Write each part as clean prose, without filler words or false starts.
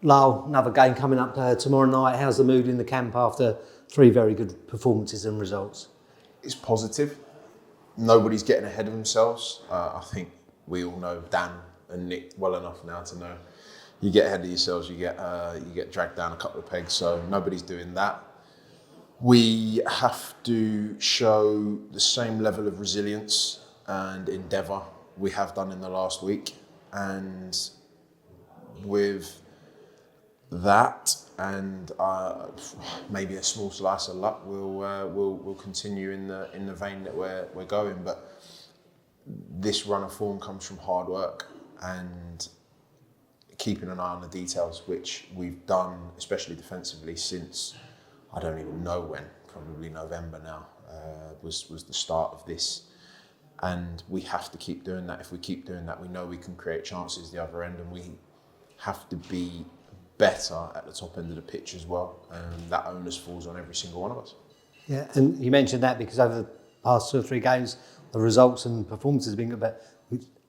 Lyle, another game coming up tomorrow night. How's the mood in the camp after 3 very good performances and results? It's positive. Nobody's getting ahead of themselves. I think we all know Dan and Nick well enough now to know you get ahead of yourselves, you get dragged down a couple of pegs. So nobody's doing that. We have to show the same level of resilience and endeavour we have done in the last week, and with that and maybe a small slice of luck, we'll continue in the vein that we're going. But this run of form comes from hard work and keeping an eye on the details, which we've done, especially defensively, since I don't even know when, probably November now, was the start of this. And we have to keep doing that. If we keep doing that, we know we can create chances the other end, and we have to be better at the top end of the pitch as well. And that onus falls on every single one of us. Yeah, and you mentioned that because over the past 2 or 3 games, the results and performances have been good, but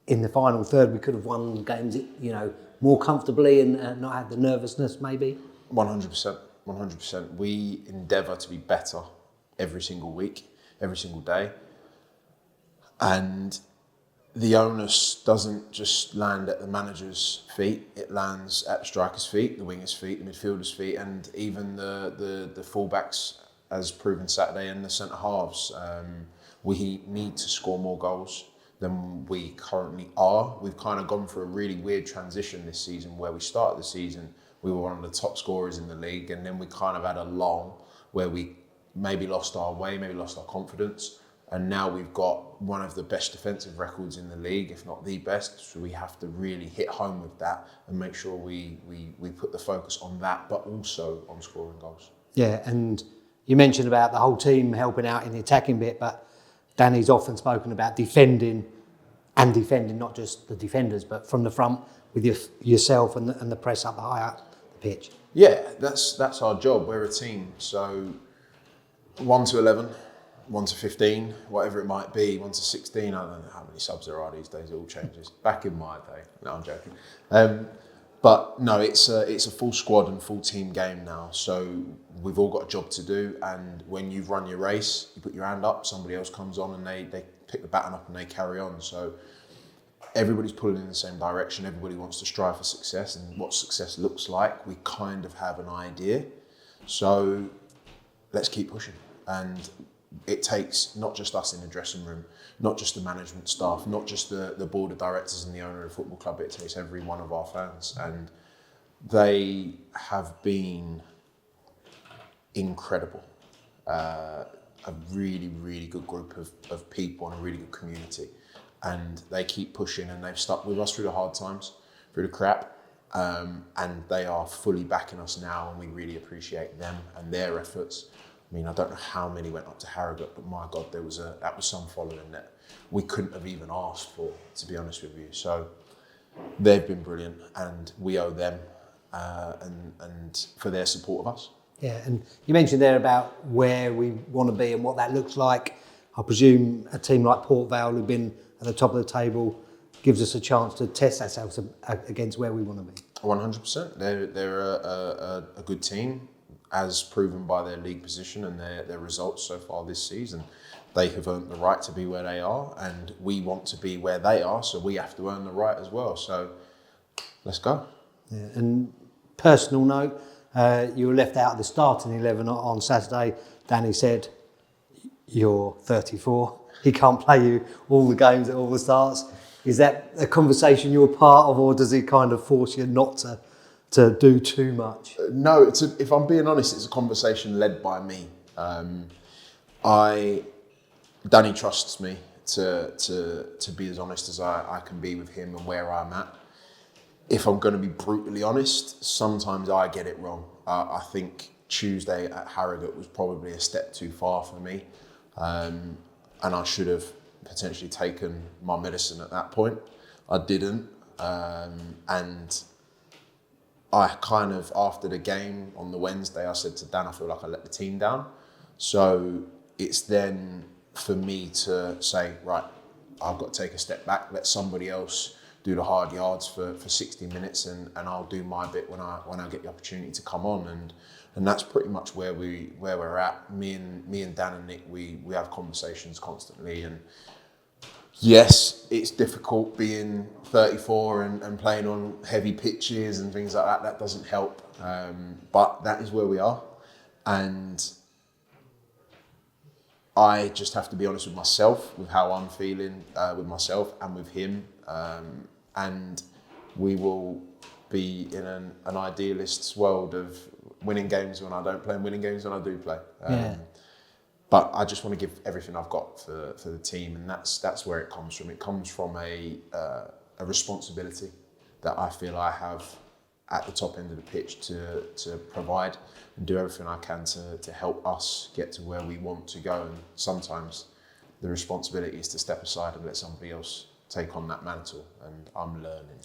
in the final third, we could have won games, more comfortably and not had the nervousness, maybe. 100%. 100%. We endeavour to be better every single week, every single day. And the onus doesn't just land at the manager's feet, it lands at the striker's feet, the winger's feet, the midfielder's feet, and even the fullbacks, as proven Saturday, and the centre halves. We need to score more goals than we currently are. We've kind of gone through a really weird transition this season where we started the season, we were one of the top scorers in the league, and then we kind of had a lull where we maybe lost our way, maybe lost our confidence. And now we've got one of the best defensive records in the league, if not the best. So we have to really hit home with that and make sure we put the focus on that, but also on scoring goals. Yeah, and you mentioned about the whole team helping out in the attacking bit, but Danny's often spoken about defending, not just the defenders, but from the front with yourself and the press up high up the pitch. Yeah, that's our job. We're a team. So 1 to 11. 1 to 15, whatever it might be, 1 to 16, I don't know how many subs there are these days, it all changes. Back in my day, no, I'm joking. But no, it's a full squad and full team game now, so we've all got a job to do, and when you've run your race, you put your hand up, somebody else comes on and they pick the baton up and they carry on. So everybody's pulling in the same direction, everybody wants to strive for success, and what success looks like, we kind of have an idea. So let's keep pushing. And it takes not just us in the dressing room, not just the management staff, not just the board of directors and the owner of the football club, it takes every one of our fans. And they have been incredible. A really, really good group of people and a really good community. And they keep pushing, and they've stuck with us through the hard times, through the crap. And they are fully backing us now, and we really appreciate them and their efforts. I mean, I don't know how many went up to Harrogate, but my God, that was some following that we couldn't have even asked for, to be honest with you. So they've been brilliant, and we owe them and for their support of us. Yeah, and you mentioned there about where we want to be and what that looks like. I presume a team like Port Vale, who've been at the top of the table, gives us a chance to test ourselves against where we want to be. 100%. They're a good team, as proven by their league position and their results so far this season. They have earned the right to be where they are, and we want to be where they are, so we have to earn the right as well. So let's go. Yeah, and personal note, you were left out of the starting 11 on Saturday. Danny said, you're 34, he can't play you all the games at all the starts. Is that a conversation you're part of, or does he kind of force you not to do too much? No, if I'm being honest, it's a conversation led by me. Danny trusts me to be as honest as I can be with him and where I'm at. If I'm going to be brutally honest, sometimes I get it wrong. I think Tuesday at Harrogate was probably a step too far for me, and I should have potentially taken my medicine at that point. I didn't, and I kind of, after the game on the Wednesday, I said to Dan, I feel like I let the team down. So it's then for me to say, right, I've got to take a step back, let somebody else do the hard yards for 60 minutes, and I'll do my bit when I get the opportunity to come on, and that's pretty much where we're at. Me and Dan and Nick, we have conversations constantly, and yes, it's difficult being 34 and playing on heavy pitches and things like that. That doesn't help, but that is where we are, and I just have to be honest with myself, with how I'm feeling with myself and with him, and we will be in an idealist's world of winning games when I don't play and winning games when I do play. But I just want to give everything I've got for the team, and that's where it comes from. It comes from a responsibility that I feel I have at the top end of the pitch to provide and do everything I can to help us get to where we want to go. And sometimes the responsibility is to step aside and let somebody else take on that mantle, and I'm learning.